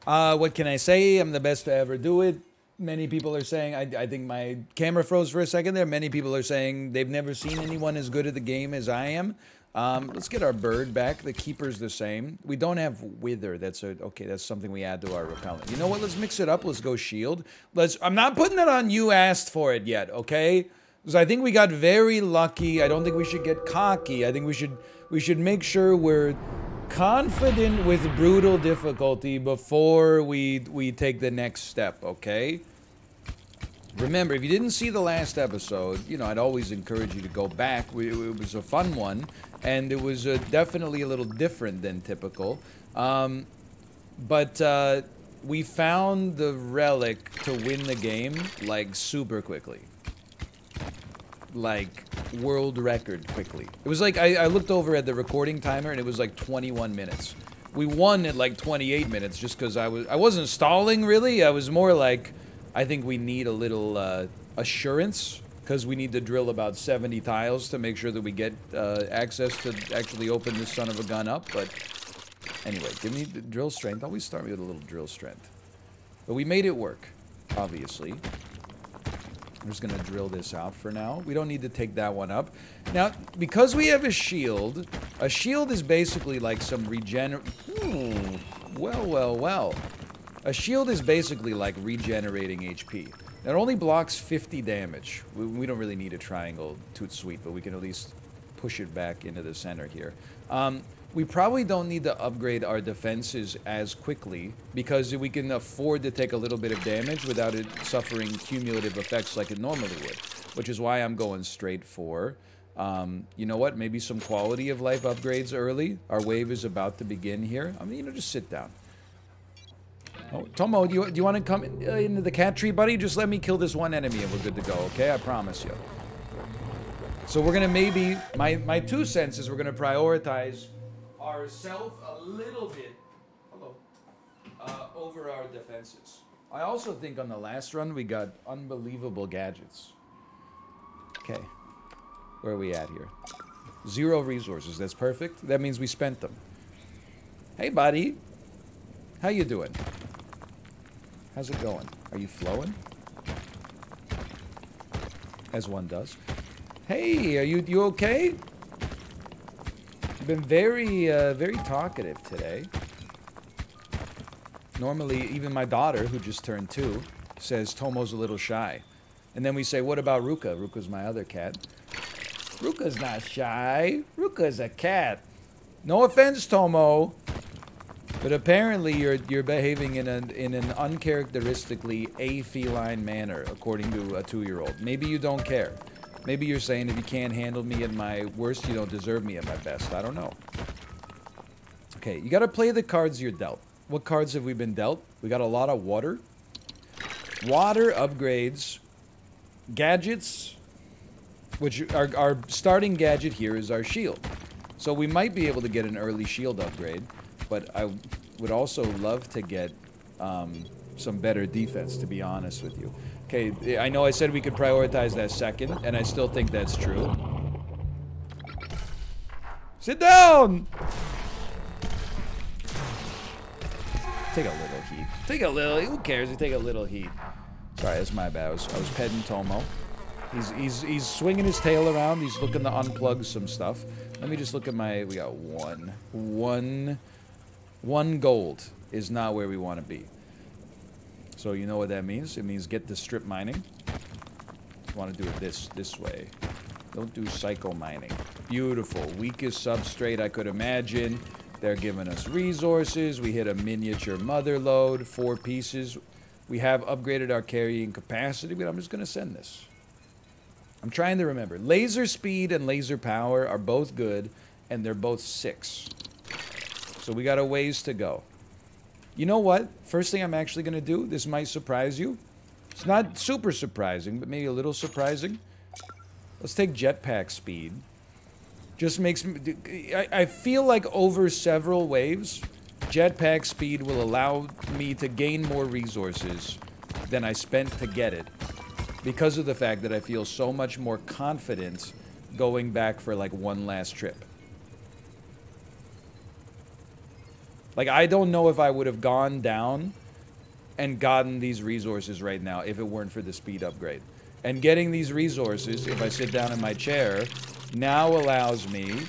What can I say? I'm the best to ever do it. Many people are saying, I think my camera froze for a second there. Many people are saying they've never seen anyone as good at the game as I am. Let's get our bird back. The keeper's the same. We don't have wither. Okay, that's something we add to our repellent. You know what? Let's mix it up. Let's go shield. I'm not putting it on you asked for it yet, okay? Because I think we got very lucky. I don't think we should get cocky. I think we should make sure we're confident with brutal difficulty before we take the next step, okay? Remember, if you didn't see the last episode, you know, I'd always encourage you to go back. It was a fun one, and it was definitely a little different than typical. But we found the relic to win the game, like, super quickly. Like, world record quickly. It was like, I looked over at the recording timer, and it was like 21 minutes. We won at like 28 minutes just because I wasn't stalling, really. I was more like, I think we need a little assurance, because we need to drill about 70 tiles to make sure that we get access to actually open this son of a gun up. But anyway, give me the drill strength. Always start me with a little drill strength. But we made it work, obviously. I'm just going to drill this out for now. We don't need to take that one up. Now, because we have a shield is basically like some well. A shield is basically like regenerating HP. It only blocks 50 damage. We don't really need a triangle toot sweet, but we can at least push it back into the center here. We probably don't need to upgrade our defenses as quickly because we can afford to take a little bit of damage without it suffering cumulative effects like it normally would, which is why I'm going straight for, you know what, maybe some quality of life upgrades early. Our wave is about to begin here. I mean, you know, just sit down. Oh, Tomo, do you want to come into the cat tree, buddy? Just let me kill this one enemy and we're good to go, okay? I promise you. So we're going to maybe, my 2 cents is we're going to prioritize ourselves a little bit, over our defenses. I also think on the last run we got unbelievable gadgets. Okay, where are we at here? 0 resources, that's perfect. That means we spent them. Hey buddy, how you doing? How's it going? Are you flowing? As one does. Hey, are you okay? You've been very, very talkative today. Normally, even my daughter, who just turned 2, says Tomo's a little shy. And then we say, what about Ruka? Ruka's my other cat. Ruka's not shy. Ruka's a cat. No offense, Tomo. But apparently you're behaving in an uncharacteristically a-feline manner, according to a 2-year-old. Maybe you don't care. Maybe you're saying if you can't handle me at my worst, you don't deserve me at my best. I don't know. Okay, you gotta play the cards you're dealt. What cards have we been dealt? We got a lot of water. Water upgrades. Gadgets. Which our starting gadget here is our shield. So we might be able to get an early shield upgrade. But I would also love to get some better defense, to be honest with you. Okay, I know I said we could prioritize that second, and I still think that's true. Sit down! Take a little heat. Take a little, who cares? You take a little heat. Sorry, that's my bad. I was petting Tomo. He's swinging his tail around. He's looking to unplug some stuff. Let me just look at my, we got one gold is not where we want to be. So you know what that means? It means get the strip mining. You want to do it this way. Don't do psycho mining. Beautiful. Weakest substrate I could imagine. They're giving us resources. We hit a miniature mother load. 4 pieces. We have upgraded our carrying capacity, but I'm just going to send this. I'm trying to remember. Laser speed and laser power are both good, and they're both 6. So we got a ways to go. You know what? First thing I'm actually going to do, this might surprise you. It's not super surprising, but maybe a little surprising. Let's take jetpack speed. Just makes me... I feel like over several waves, jetpack speed will allow me to gain more resources than I spent to get it. Because of the fact that I feel so much more confident going back for like one last trip. Like, I don't know if I would have gone down and gotten these resources right now if it weren't for the speed upgrade. And getting these resources, if I sit down in my chair, now allows me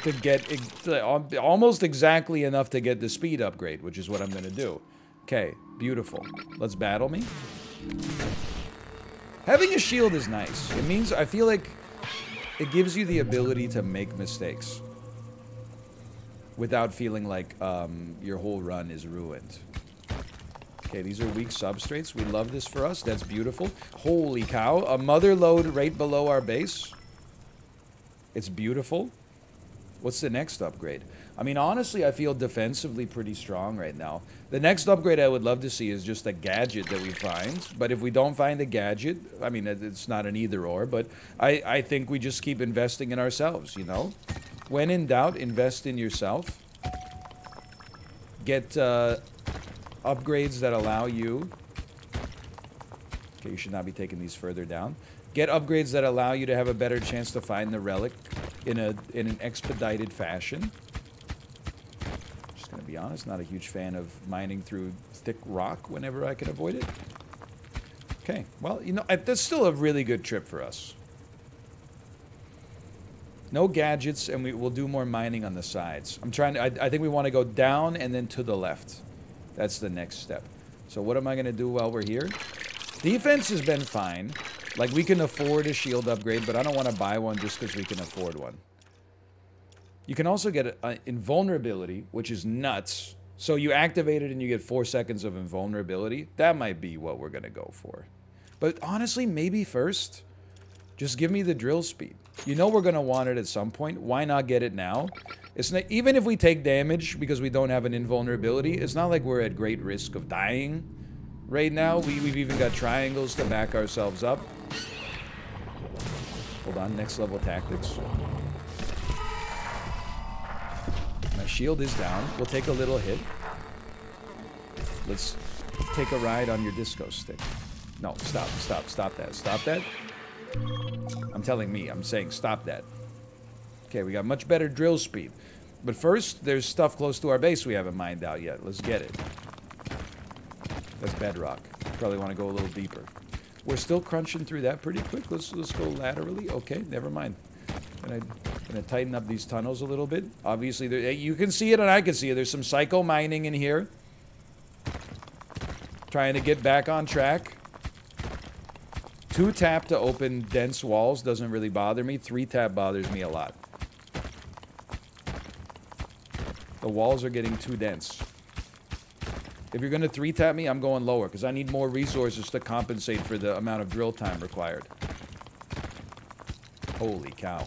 to get almost exactly enough to get the speed upgrade, which is what I'm going to do. Okay, beautiful. Let's battle me. Having a shield is nice. It means, I feel like it gives you the ability to make mistakes without feeling like your whole run is ruined. Okay, these are weak substrates. We love this for us. That's beautiful. Holy cow. A mother load right below our base. It's beautiful. What's the next upgrade? I mean, honestly, I feel defensively pretty strong right now. The next upgrade I would love to see is just a gadget that we find. But if we don't find a gadget, I mean, it's not an either or, but I think we just keep investing in ourselves, you know? When in doubt, invest in yourself. Get upgrades that allow you... Okay, you should not be taking these further down. Get upgrades that allow you to have a better chance to find the relic in an expedited fashion. Just gonna be honest, not a huge fan of mining through thick rock whenever I can avoid it. Okay, well, you know, that's still a really good trip for us. No gadgets, and we'll do more mining on the sides. I'm trying to, I think we want to go down and then to the left. That's the next step. So what am I going to do while we're here? Defense has been fine. Like, we can afford a shield upgrade, but I don't want to buy one just because we can afford one. You can also get invulnerability, which is nuts. So you activate it and you get 4 seconds of invulnerability. That might be what we're going to go for. But honestly, maybe first, just give me the drill speed. You know we're going to want it at some point. Why not get it now? It's not, even if we take damage because we don't have an invulnerability, it's not like we're at great risk of dying right now. We've even got triangles to back ourselves up. Hold on, next level tactics. My shield is down. We'll take a little hit. Let's take a ride on your disco stick. No, stop that. Stop that. I'm saying stop that. Okay, we got much better drill speed. But first, there's stuff close to our base we haven't mined out yet. Let's get it. That's bedrock. Probably want to go a little deeper. We're still crunching through that pretty quick. Let's go laterally. Okay, never mind. Gonna tighten up these tunnels a little bit. Obviously, you can see it and I can see it. There's some psycho mining in here. Trying to get back on track. 2-tap to open dense walls doesn't really bother me. 3-tap bothers me a lot. The walls are getting too dense. If you're going to 3-tap me, I'm going lower, because I need more resources to compensate for the amount of drill time required. Holy cow.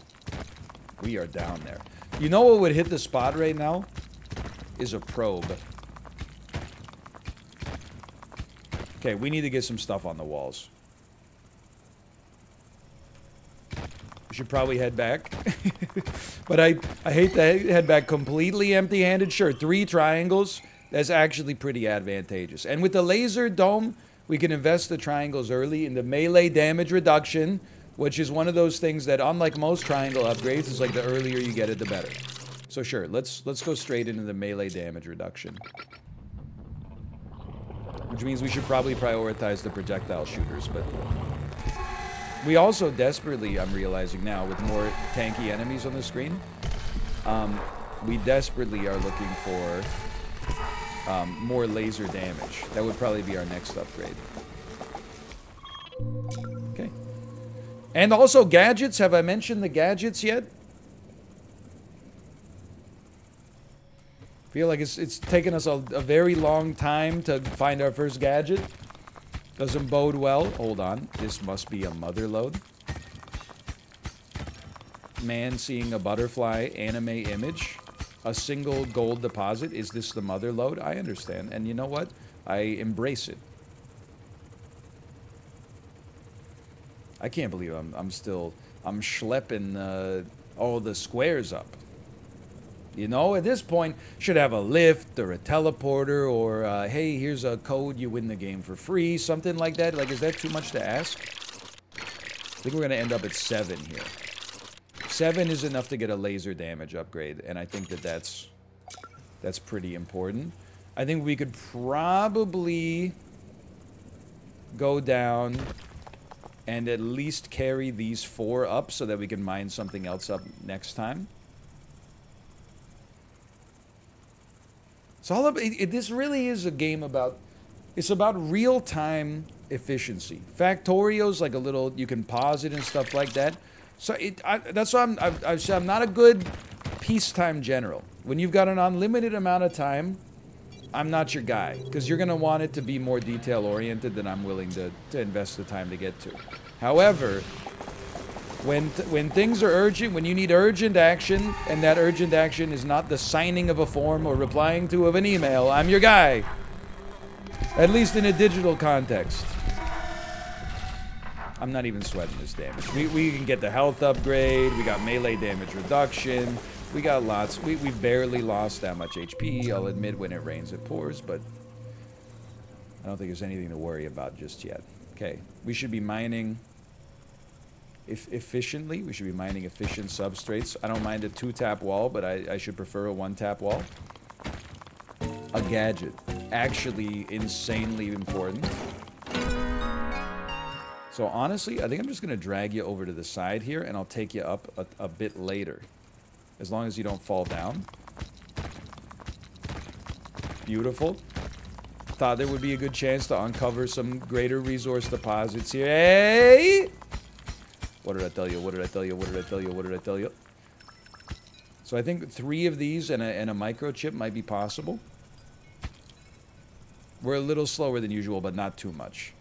We are down there. You know what would hit the spot right now? Is a probe. Okay, we need to get some stuff on the walls. We should probably head back. But I hate to head back completely empty-handed. Sure, 3 triangles. That's actually pretty advantageous. And with the laser dome, we can invest the triangles early in the melee damage reduction, which is one of those things that, unlike most triangle upgrades, is like the earlier you get it, the better. So sure, let's go straight into the melee damage reduction. Which means we should probably prioritize the projectile shooters, but... We also desperately, I'm realizing now, with more tanky enemies on the screen, we desperately are looking for more laser damage. That would probably be our next upgrade. Okay. And also gadgets. Have I mentioned the gadgets yet? Feel like it's taken us a very long time to find our first gadget. Doesn't bode well. Hold on. This must be a mother load. Man seeing a butterfly anime image. A single gold deposit. Is this the mother load? I understand. And you know what? I embrace it. I can't believe I'm schlepping all the squares up. You know, at this point, should have a lift or a teleporter or, hey, here's a code, you win the game for free, something like that. Like, is that too much to ask? I think we're going to end up at 7 here. 7 is enough to get a laser damage upgrade, and I think that's That's pretty important. I think we could probably go down and at least carry these 4 up so that we can mine something else up next time. It's all about, this really is a game about, it's about real-time efficiency. Factorio's like a little, you can pause it and stuff like that. So that's why I'm not a good peacetime general. When you've got an unlimited amount of time, I'm not your guy, because you're going to want it to be more detail-oriented than I'm willing to invest the time to get to. However, when things are urgent, when you need urgent action, and that urgent action is not the signing of a form or replying to an email, I'm your guy. At least in a digital context. I'm not even sweating this damage. We can get the health upgrade, we got melee damage reduction, we got lots. We barely lost that much HP. I'll admit when it rains it pours, but I don't think there's anything to worry about just yet. Okay, we should be mining efficiently. We should be mining efficient substrates. I don't mind a 2-tap wall, but I should prefer a 1-tap wall. A gadget. Actually insanely important. So honestly, I think I'm just going to drag you over to the side here, and I'll take you up a bit later. As long as you don't fall down. Beautiful. Thought there would be a good chance to uncover some greater resource deposits here. Hey! What did I tell you? What did I tell you? What did I tell you? What did I tell you? So I think 3 of these and a microchip might be possible. We're a little slower than usual, but not too much.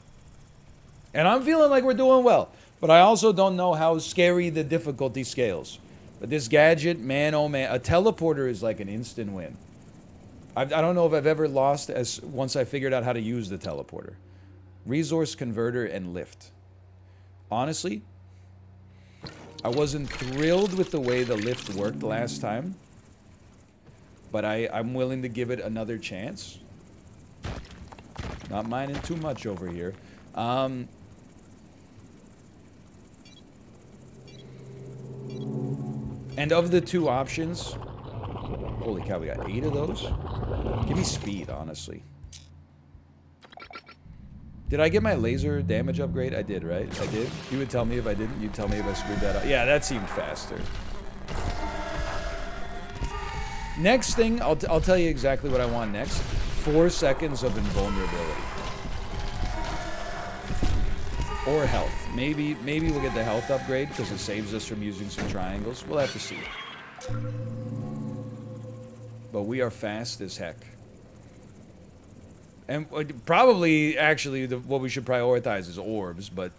And I'm feeling like we're doing well. But I also don't know how scary the difficulty scales. But this gadget, man, oh man, a teleporter is like an instant win. I don't know if I've ever lost once I figured out how to use the teleporter. Resource converter and lift. Honestly, I wasn't thrilled with the way the lift worked last time. But I'm willing to give it another chance. Not mining too much over here. And of the 2 options, holy cow, we got 8 of those? Give me speed, honestly. Did I get my laser damage upgrade? I did, right? I did? You would tell me if I didn't. You'd tell me if I screwed that up. Yeah, that seemed faster. Next thing, I'll tell you exactly what I want next. 4 seconds of invulnerability. Or health. Maybe we'll get the health upgrade because it saves us from using some triangles. We'll have to see. But we are fast as heck. And probably, actually, what we should prioritize is orbs, but...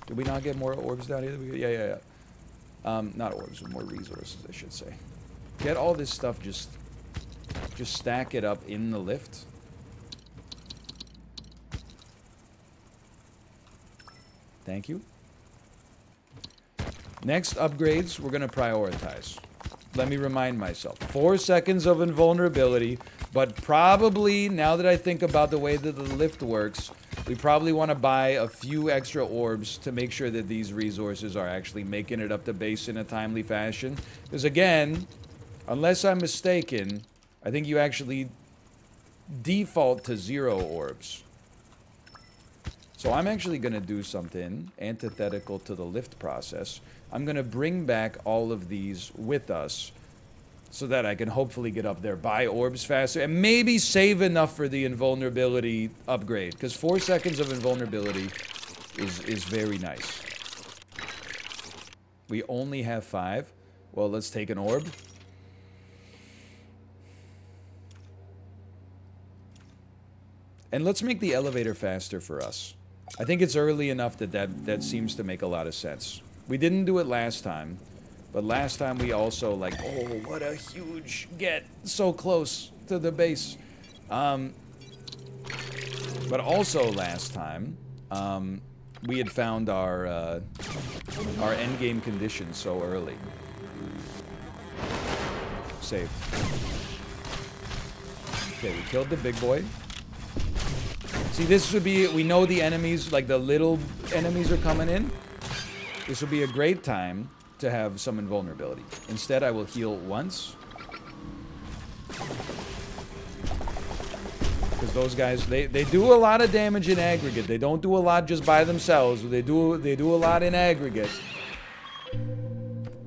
Did we not get more orbs down here? Yeah. Not orbs, more resources, I should say. Get all this stuff, just stack it up in the lift. Thank you. Next upgrades, we're going to prioritize. Let me remind myself. 4 seconds of invulnerability, but probably, now that I think about the way that the lift works, we probably want to buy a few extra orbs to make sure that these resources are actually making it up to base in a timely fashion. Because again, unless I'm mistaken, I think you actually default to 0 orbs. So I'm actually going to do something antithetical to the lift process. I'm going to bring back all of these with us so that I can hopefully get up there, buy orbs faster, and maybe save enough for the invulnerability upgrade. Because 4 seconds of invulnerability is very nice. We only have 5. Well, let's take an orb. And let's make the elevator faster for us. I think it's early enough that seems to make a lot of sense. We didn't do it last time, but last time we also like, oh, what a huge get, so close to the base. But also last time, we had found our endgame conditions so early. Saved. Okay, we killed the big boy. See, this would be, we know the enemies, like the little enemies are coming in. This would be a great time to have some invulnerability. Instead, I will heal once. Because those guys, they do a lot of damage in aggregate. They don't do a lot just by themselves. They do a lot in aggregate.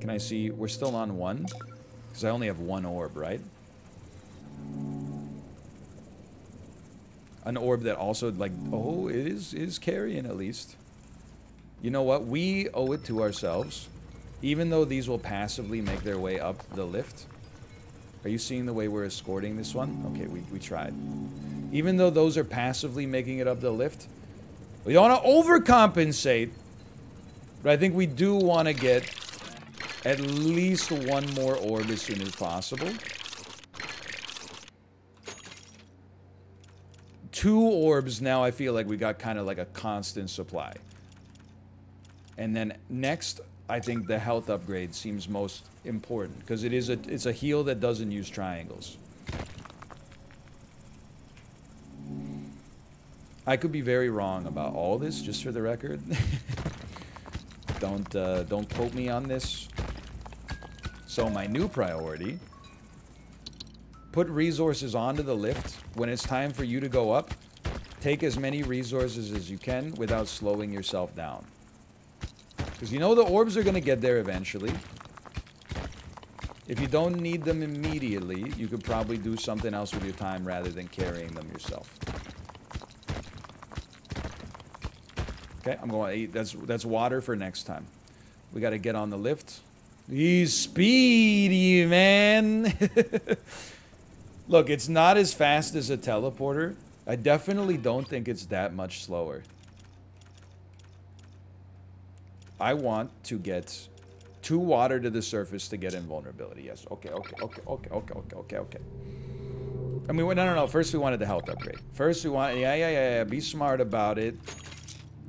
Can I see? We're still on 1? Because I only have 1 orb, right? An orb that also, like, oh, it is carrying at least. You know what? We owe it to ourselves. Even though these will passively make their way up the lift. Are you seeing the way we're escorting this one? Okay, we tried. Even though those are passively making it up the lift, we don't want to overcompensate. But I think we do want to get at least 1 more orb as soon as possible. 2 orbs now, I feel like we got kind of like a constant supply. And then next, I think the health upgrade seems most important because it's a heal that doesn't use triangles. I could be very wrong about all this, just for the record. Don't quote me on this. So my new priority: put resources onto the lift. When it's time for you to go up, take as many resources as you can without slowing yourself down. Because you know the orbs are going to get there eventually. If you don't need them immediately, you could probably do something else with your time rather than carrying them yourself. Okay, I'm going to eat. That's water for next time. We got to get on the lift. He's speedy, man. Look, it's not as fast as a teleporter. I definitely don't think it's that much slower. I want to get 2 water to the surface to get invulnerability. Yes. Okay. I mean, no. First, we wanted the health upgrade. First, we want... Yeah. Be smart about it.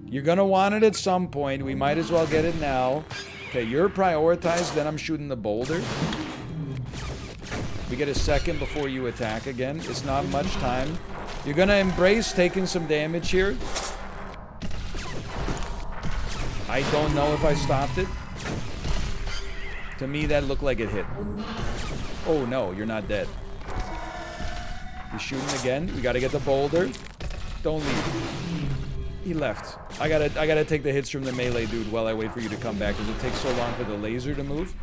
You're going to want it at some point. We might as well get it now. Okay, you're prioritized. Then I'm shooting the boulder. We get a second before you attack again. It's not much time. You're going to embrace taking some damage here. I don't know if I stopped it. To me, that looked like it hit. Oh, no, you're not dead. He's shooting again. We gotta get the boulder. Don't leave. He left. I gotta take the hits from the melee dude while I wait for you to come back, because it takes so long for the laser to move.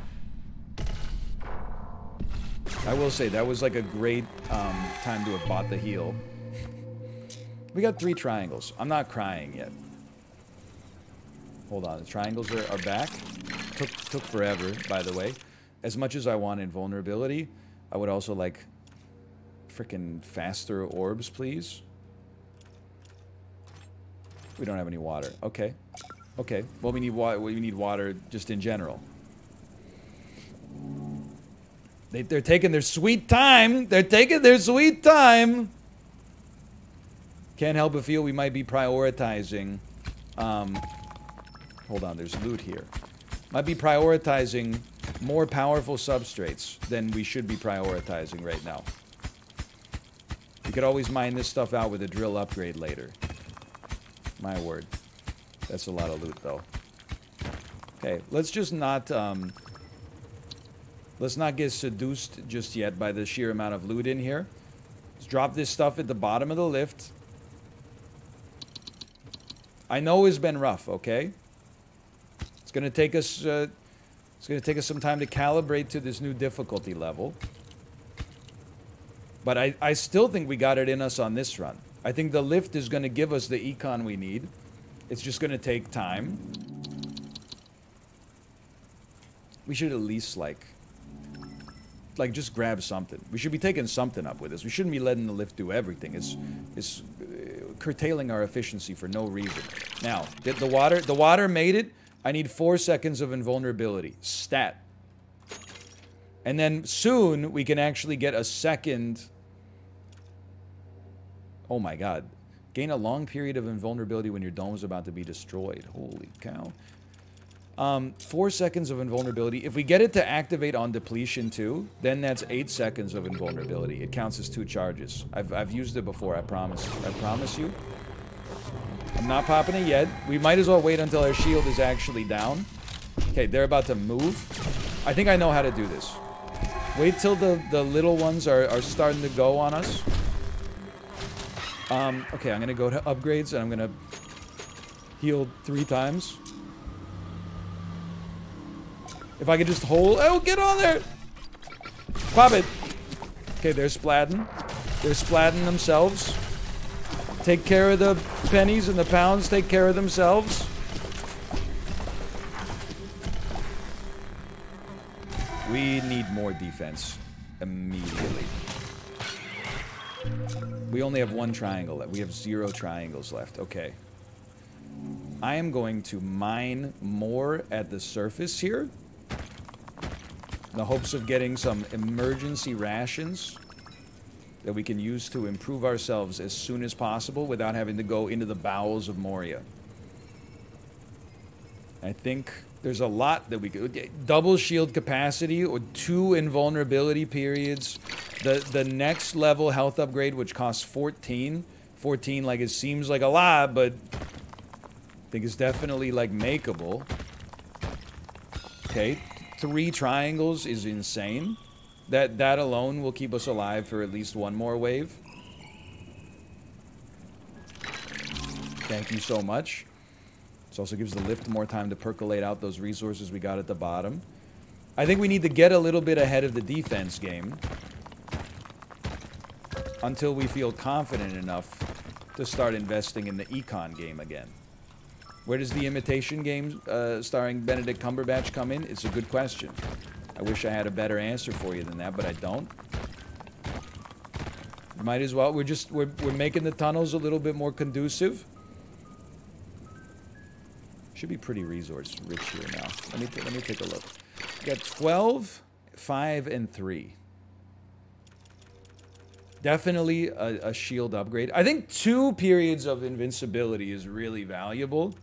I will say, that was like a great time to have bought the heal. We got 3 triangles. I'm not crying yet. Hold on, the triangles are back. Took forever, by the way. As much as I want invulnerability, I would also like freaking faster orbs, please. We don't have any water. Okay. Okay. Well, we need water just in general. They're taking their sweet time. They're taking their sweet time. Can't help but feel we might be prioritizing. Hold on, there's loot here. Might be prioritizing more powerful substrates than we should be prioritizing right now. We could always mine this stuff out with a drill upgrade later. My word. That's a lot of loot, though. Okay, let's just not, let's not get seduced just yet by the sheer amount of loot in here. Let's drop this stuff at the bottom of the lift. I know it's been rough, okay? It's gonna take us some time to calibrate to this new difficulty level. But I still think we got it in us on this run. I think the lift is gonna give us the econ we need. It's just gonna take time. We should at least like just grab something. We should be taking something up with us. We shouldn't be letting the lift do everything. It's curtailing our efficiency for no reason. Now, the water made it. I need 4 seconds of invulnerability. Stat. And then soon we can actually get a second. Oh my god. Gain a long period of invulnerability when your dome is about to be destroyed. Holy cow. 4 seconds of invulnerability. If we get it to activate on depletion too, then that's 8 seconds of invulnerability. It counts as 2 charges. I've used it before, I promise. I promise you. I'm not popping it yet. We might as well wait until our shield is actually down. Okay, they're about to move. I think I know how to do this. Wait till the little ones are starting to go on us. Okay, I'm gonna go to upgrades and I'm gonna heal 3 times. If I could just hold... Oh, get on there! Pop it! Okay, they're splatting. They're splatting themselves. Take care of the pennies and the pounds. Take care of themselves. We need more defense. Immediately. We only have 1 triangle left. We have 0 triangles left. Okay. I am going to mine more at the surface here. In the hopes of getting some emergency rations that we can use to improve ourselves as soon as possible without having to go into the bowels of Moria. I think there's a lot that we could... Double shield capacity or 2 invulnerability periods. The next level health upgrade, which costs 14. 14, like, it seems like a lot, but I think it's definitely, like, makeable. Okay. 3 triangles is insane. That alone will keep us alive for at least 1 more wave. Thank you so much. This also gives the lift more time to percolate out those resources we got at the bottom. I think we need to get a little bit ahead of the defense game until we feel confident enough to start investing in the econ game again. Where does the imitation game starring Benedict Cumberbatch come in? It's a good question. I wish I had a better answer for you than that, but I don't. Might as well. We're making the tunnels a little bit more conducive. Should be pretty resource rich here now. Let me take a look. We got 12, 5, and 3. Definitely a shield upgrade. I think 2 periods of invincibility is really valuable.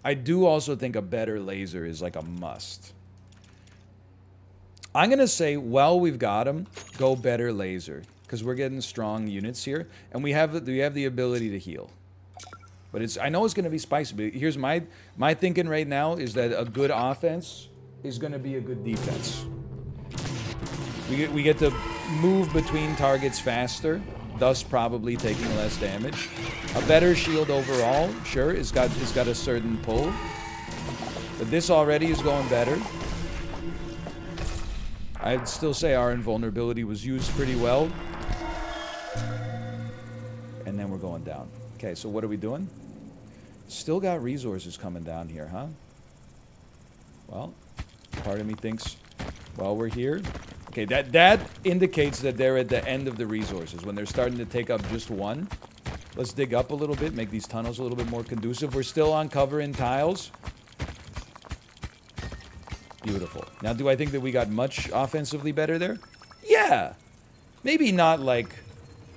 I do also think a better laser is like a must. I'm going to say, while we've got them, go better laser. Because we're getting strong units here. And we have the ability to heal. But I know it's going to be spicy. But here's my thinking right now is that a good offense is going to be a good defense. We get to move between targets faster, thus probably taking less damage. A better shield overall, sure, it's got a certain pull. But this already is going better. I'd still say our invulnerability was used pretty well. And then we're going down. Okay, so what are we doing? Still got resources coming down here, huh? Well, part of me thinks, while we're here... Okay, that indicates that they're at the end of the resources. When they're starting to take up just 1. Let's dig up a little bit, make these tunnels a little bit more conducive. We're still on cover in tiles. Beautiful. Now, do I think that we got much offensively better there? Yeah. Maybe not like...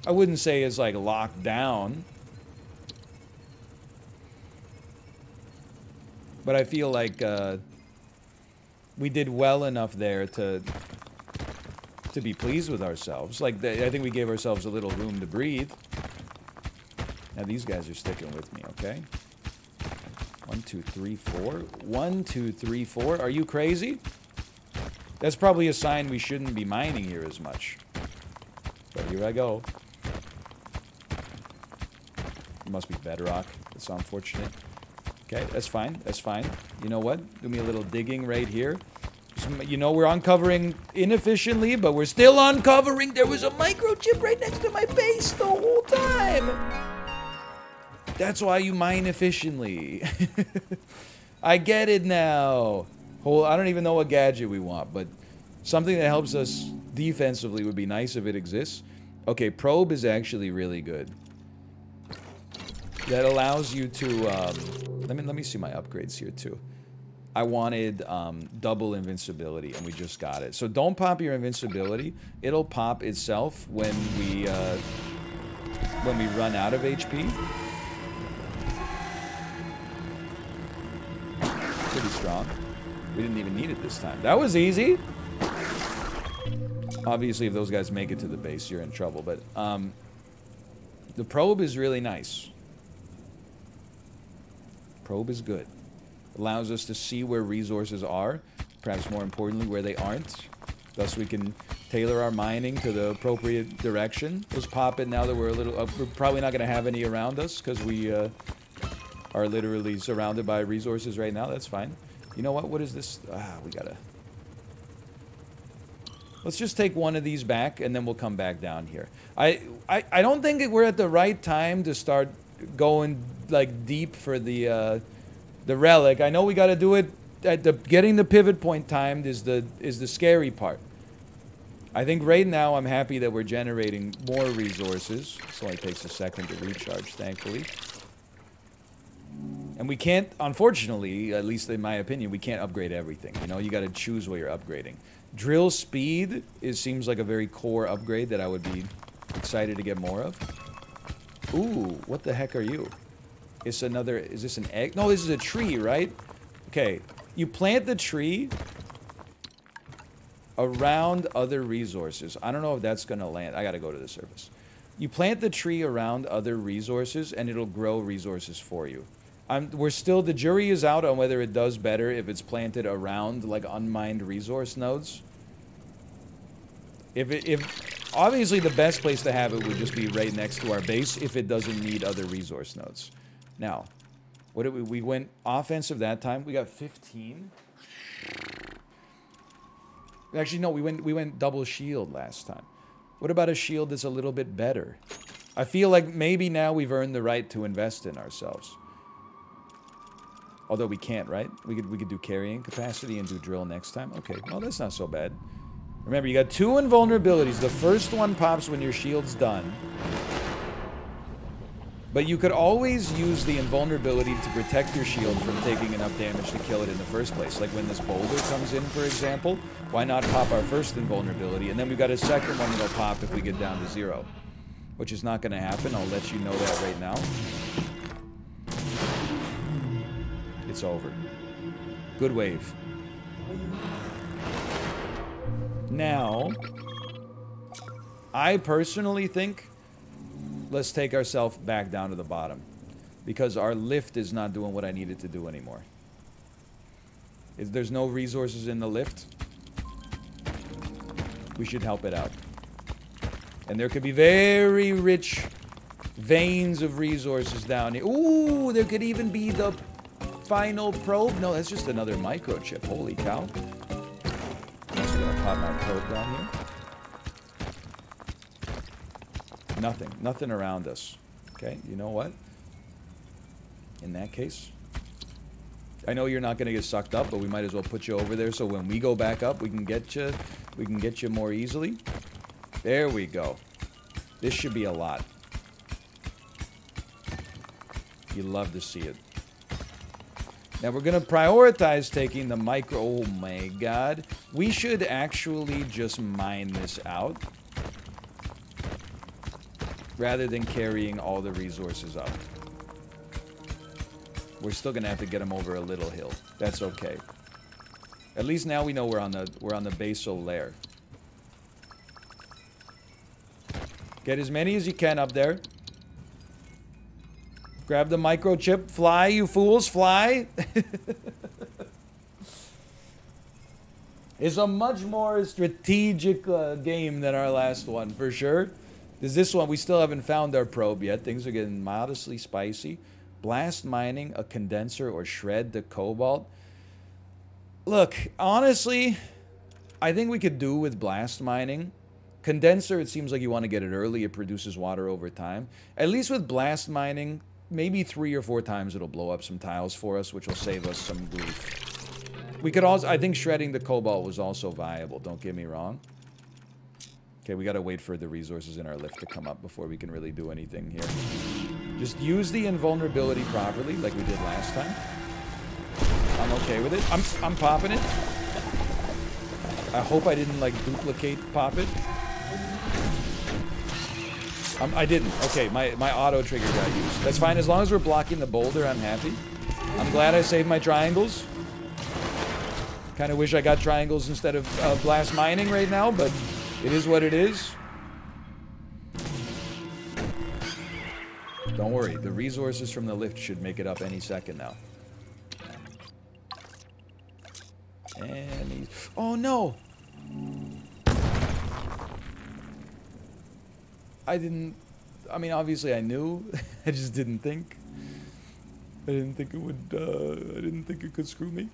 I wouldn't say it's like locked down. But I feel like we did well enough there to be pleased with ourselves. Like, I think we gave ourselves a little room to breathe. Now, these guys are sticking with me, okay? 1, 2, 3, 4. 1, 2, 3, 4. Are you crazy? That's probably a sign we shouldn't be mining here as much. But here I go. It must be bedrock. That's unfortunate. Okay, that's fine. That's fine. You know what? Do me a little digging right here. You know, we're uncovering inefficiently, but we're still uncovering. There was a microchip right next to my base the whole time. That's why you mine efficiently. I get it now. I don't even know what gadget we want, but something that helps us defensively would be nice if it exists. Okay, probe is actually really good. That allows you to... let me see my upgrades here, too. I wanted double invincibility, and we just got it. So don't pop your invincibility. It'll pop itself when we run out of HP. Pretty strong. We didn't even need it this time. That was easy. Obviously, if those guys make it to the base, you're in trouble. But the probe is really nice. Probe is good. Allows us to see where resources are. Perhaps more importantly, where they aren't. Thus we can tailor our mining to the appropriate direction. Let's pop it now that we're a little... we're probably not going to have any around us because we are literally surrounded by resources right now. That's fine. You know what? What is this? We gotta... Let's just take one of these back, and then we'll come back down here. I don't think we're at the right time to start going, like, deep for the relic. I know we gotta do it at the... Getting the pivot point timed is the scary part. I think right now I'm happy that we're generating more resources. This only takes a second to recharge, thankfully. And we can't, unfortunately, at least in my opinion, we can't upgrade everything. You know, you gotta choose what you're upgrading. Drill speed seems like a very core upgrade that I would be excited to get more of. Ooh, what the heck are you? It's another... Is this an egg? No, this is a tree, right? Okay. You plant the tree around other resources. I don't know if that's gonna land. I gotta go to the surface. You plant the tree around other resources, and it'll grow resources for you. We're still... The jury is out on whether it does better if it's planted around, like, unmined resource nodes. Obviously, the best place to have it would just be right next to our base if it doesn't need other resource nodes. Now, what did we went offensive that time. We got 15. Actually, no, we went double shield last time. What about a shield that's a little bit better? I feel like maybe now we've earned the right to invest in ourselves. Although we can't, right? We could do carrying capacity and do drill next time. Okay, well, that's not so bad. Remember, you got 2 invulnerabilities. The first one pops when your shield's done. But you could always use the invulnerability to protect your shield from taking enough damage to kill it in the first place. Like when this boulder comes in, for example, why not pop our first invulnerability? And then we've got a second one that'll pop if we get down to 0. Which is not going to happen. I'll let you know that right now. It's over. Good wave. Now, I personally think let's take ourselves back down to the bottom because our lift is not doing what I need it to do anymore. There's no resources in the lift. We should help it out. And there could be very rich veins of resources down here. Ooh, there could even be the final probe. No, that's just another microchip. Holy cow. I'm just gonna pop my probe down here. Nothing. Nothing around us. Okay, you know what? In that case, I know you're not gonna get sucked up, but we might as well put you over there so when we go back up, we can get you more easily. There we go. This should be a lot. You love to see it. Now we're going to prioritize taking the micro... Oh my god. We should actually just mine this out. Rather than carrying all the resources up. We're still going to have to get them over a little hill. That's okay. At least now we know we're on the basal layer. Get as many as you can up there. Grab the microchip. Fly, you fools, fly. It's a much more strategic game than our last one, for sure. Because this one, we still haven't found our probe yet. Things are getting modestly spicy. Blast mining, a condenser, or shred the cobalt. Look, honestly, I think we could do with blast mining. Condenser, it seems like you want to get it early. It produces water over time. At least with blast mining, maybe 3 or 4 times it'll blow up some tiles for us, which will save us some grief. We could also... I think shredding the cobalt was also viable, don't get me wrong. Okay, we gotta wait for the resources in our lift to come up before we can really do anything here. Just use the invulnerability properly, like we did last time. I'm okay with it. I'm popping it. I hope I didn't, like, duplicate pop it. I didn't. Okay, my auto trigger got used. That's fine. As long as we're blocking the boulder, I'm happy. I'm glad I saved my triangles. Kind of wish I got triangles instead of blast mining right now, but it is what it is. Don't worry. The resources from the lift should make it up any second now. And oh, no! I didn't... I mean, obviously I knew. I just didn't think. I didn't think it would... I didn't think it could screw me.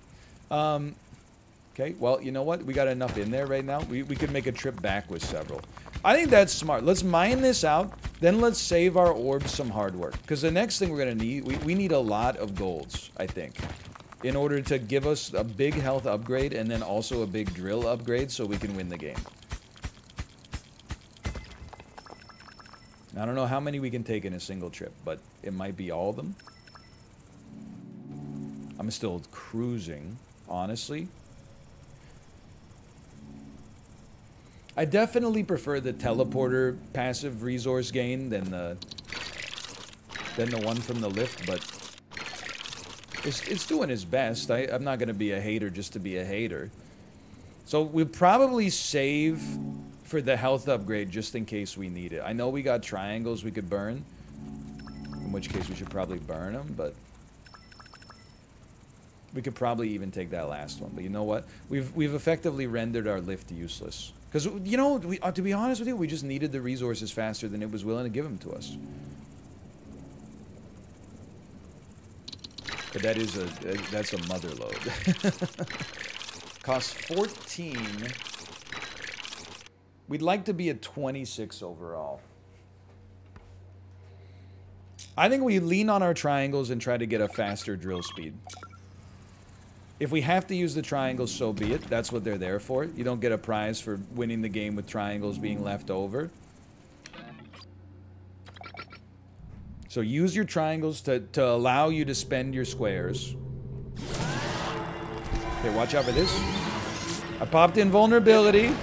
Okay, well, you know what? We got enough in there right now. We could make a trip back with several. I think that's smart. Let's mine this out. Then let's save our orbs some hard work. Because the next thing we're going to need... We need a lot of golds, I think. In order to give us a big health upgrade and then also a big drill upgrade so we can win the game. I don't know how many we can take in a single trip, but it might be all of them. I'm still cruising, honestly. I definitely prefer the teleporter passive resource gain than the one from the lift, but it's doing its best. I'm not going to be a hater just to be a hater. So we'll probably save for the health upgrade just in case we need it. I know we got triangles we could burn, in which case we should probably burn them, but we could probably even take that last one. But you know what? We've effectively rendered our lift useless. Because, you know, to be honest with you, we just needed the resources faster than it was willing to give them to us. But that is that's a mother load. Costs 14. We'd like to be at 26 overall. I think we lean on our triangles and try to get a faster drill speed. If we have to use the triangles, so be it. That's what they're there for. You don't get a prize for winning the game with triangles being left over. So use your triangles to allow you to spend your squares. Okay, watch out for this. I popped invulnerability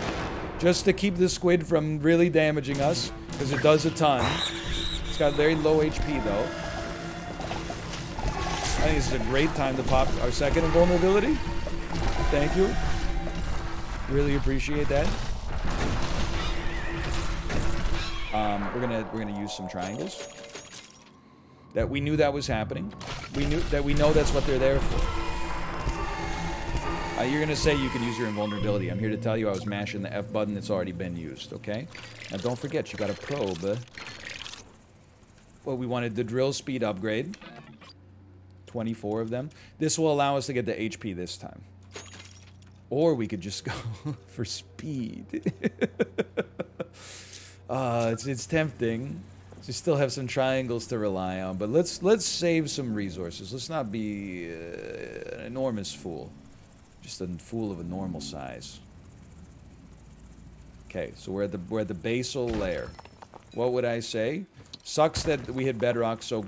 just to keep the squid from really damaging us, because it does a ton. It's got very low HP, though. I think this is a great time to pop our second invulnerability. Thank you. Really appreciate that. We're gonna use some triangles. That we knew that was happening. We know that's what they're there for. You're gonna say you can use your invulnerability. I'm here to tell you I was mashing the F button. It's already been used. Okay. Now don't forget you got a probe. Well, we wanted the drill speed upgrade. 24 of them. This will allow us to get the HP this time. Or we could just go for speed. It's tempting. We still have some triangles to rely on, but let's save some resources. Let's not be an enormous fool. Just a fool of a normal size. Okay, so we're at the basal layer. What would I say? Sucks that we hit bedrock so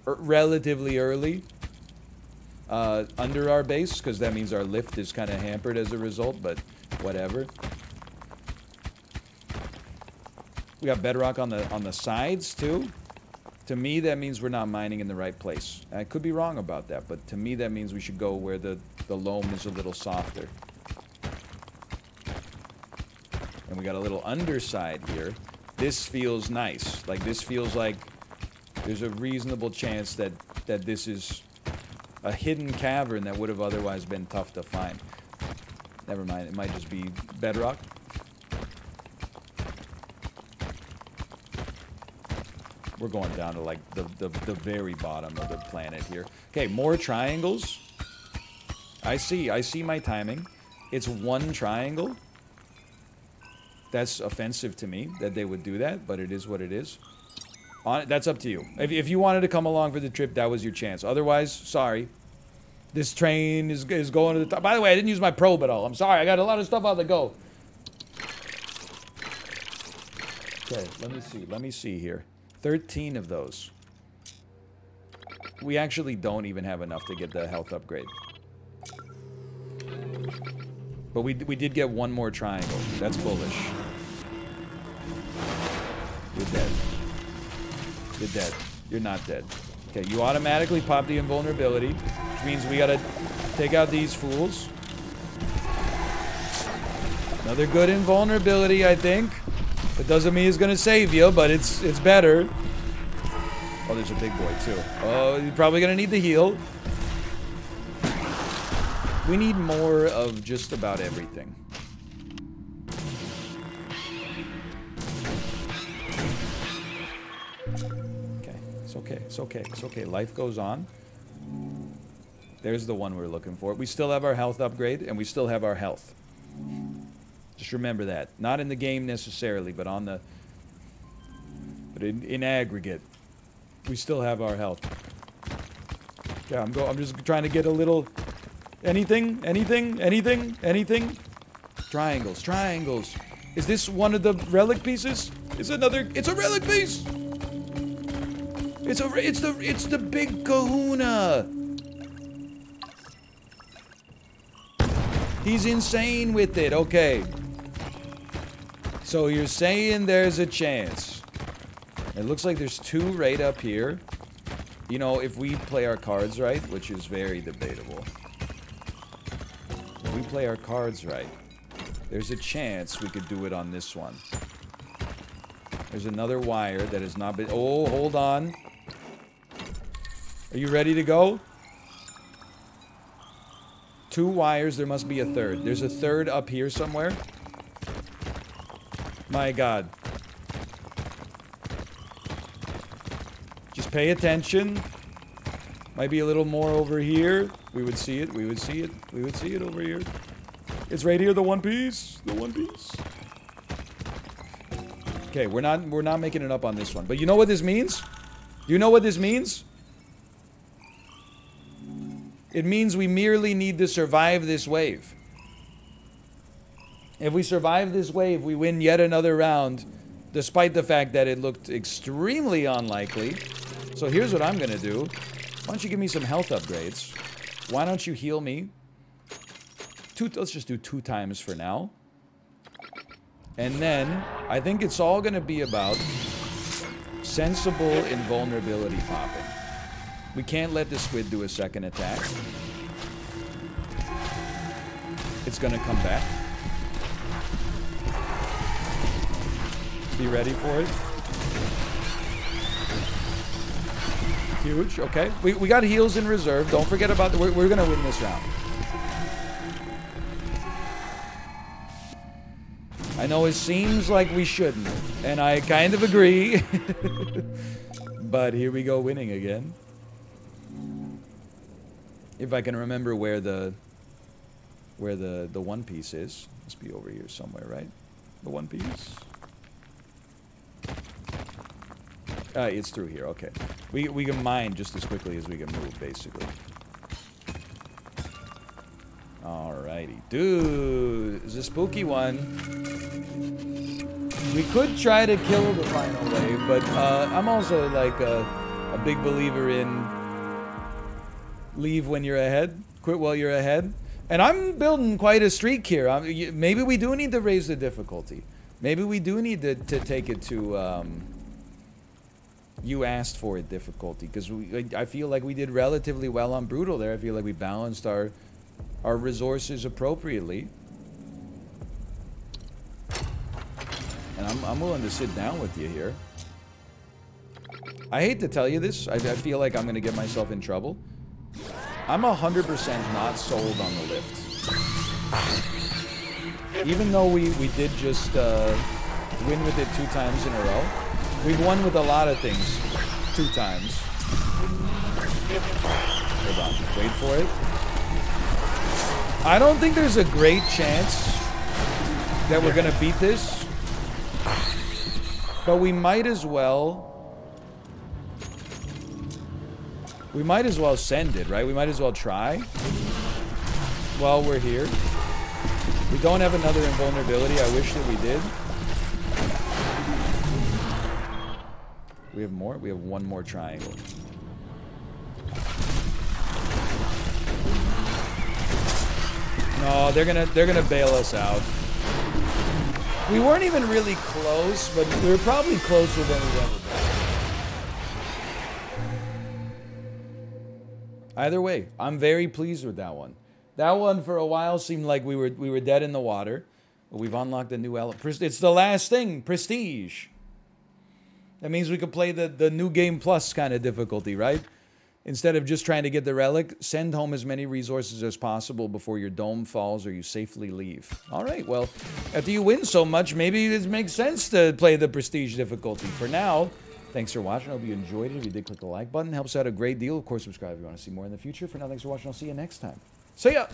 relatively early under our base, because that means our lift is kind of hampered as a result, but whatever. We got bedrock on the sides too. To me, that means we're not mining in the right place. I could be wrong about that, but to me that means we should go where the loam is a little softer. And we got a little underside here. This feels nice. Like, this feels like there's a reasonable chance that this is a hidden cavern that would have otherwise been tough to find. Never mind, it might just be bedrock. We're going down to, like, the very bottom of the planet here. Okay, more triangles. I see my timing. It's one triangle. That's offensive to me that they would do that, but it is what it is. That's up to you. If you wanted to come along for the trip, that was your chance. Otherwise, sorry. This train is going to the top. By the way, I didn't use my probe at all. I'm sorry. I got a lot of stuff on the go. Okay, let me see here. 13 of those. We actually don't even have enough to get the health upgrade. But we did get one more triangle. That's bullish. You're dead. You're dead. You're not dead. Okay, you automatically pop the invulnerability, which means we gotta take out these fools. Another good invulnerability, I think. It doesn't mean it's gonna save you, but it's better. Oh, there's a big boy too. Oh, you're probably gonna need the heal. We need more of just about everything. Okay, it's okay, it's okay, it's okay. Life goes on. There's the one we're looking for. We still have our health upgrade, and we still have our health. Just remember that. Not in the game necessarily, but on the... But in aggregate, we still have our health. Okay, I'm just trying to get a little... Anything? Triangles, triangles. Is this one of the relic pieces? It's a relic piece! It's the big kahuna! He's insane with it, okay. So you're saying there's a chance. It looks like there's two right up here. You know, if we play our cards right, which is very debatable. If we play our cards right, there's a chance we could do it on this one. There's another wire that has not been... Oh, hold on. Are you ready to go? 2 wires, there must be a third. There's a third up here somewhere. My God. Just pay attention. Might be a little more over here. We would see it, we would see it. We would see it over here. It's right here, the one piece. The one piece. Okay, we're not making it up on this one. But you know what this means? Do you know what this means? It means we merely need to survive this wave. If we survive this wave, we win yet another round, despite the fact that it looked extremely unlikely. So here's what I'm gonna do. Why don't you give me some health upgrades? Why don't you heal me? Let's just do 2 times for now. And then, I think it's all gonna be about sensible invulnerability popping. We can't let the squid do a second attack. It's gonna come back. Be ready for it. Huge, okay. We got heals in reserve. Don't forget about we're gonna win this round. I know it seems like we shouldn't, and I kind of agree. But here we go, winning again. If I can remember where the one piece is. Must be over here somewhere, right? The one piece. It's through here, okay. We can mine just as quickly as we can move, basically. Alrighty. Dude, it's a spooky one. We could try to kill the final wave, but I'm also like a big believer in leave when you're ahead, quit while you're ahead. And I'm building quite a streak here. Maybe we do need to raise the difficulty. Maybe we do need to take it to you asked for it difficulty, because I feel like we did relatively well on brutal there. I feel like we balanced our resources appropriately. And I'm willing to sit down with you here. I hate to tell you this. I feel like I'm going to get myself in trouble. I'm 100% not sold on the lift. Even though we did just win with it 2 times in a row. We've won with a lot of things 2 times. Hold on, wait for it. I don't think there's a great chance that we're gonna beat this. But we might as well... We might as well send it, right? We might as well try while we're here. We don't have another invulnerability. I wish that we did. We have more? We have 1 more triangle. No, they're gonna bail us out. We weren't even really close, but we were probably closer than we've ever been. Either way, I'm very pleased with that one. That one for a while seemed like we were dead in the water. But we've unlocked a new element. It's the last thing, prestige. That means we could play the new game plus kind of difficulty, right? Instead of just trying to get the relic, send home as many resources as possible before your dome falls or you safely leave. All right, well, after you win so much, maybe it makes sense to play the prestige difficulty. For now, Thanks for watching. I hope you enjoyed it. If you did, click the like button. Helps out a great deal. Of course, subscribe if you want to see more in the future. For now, thanks for watching. I'll see you next time. See ya!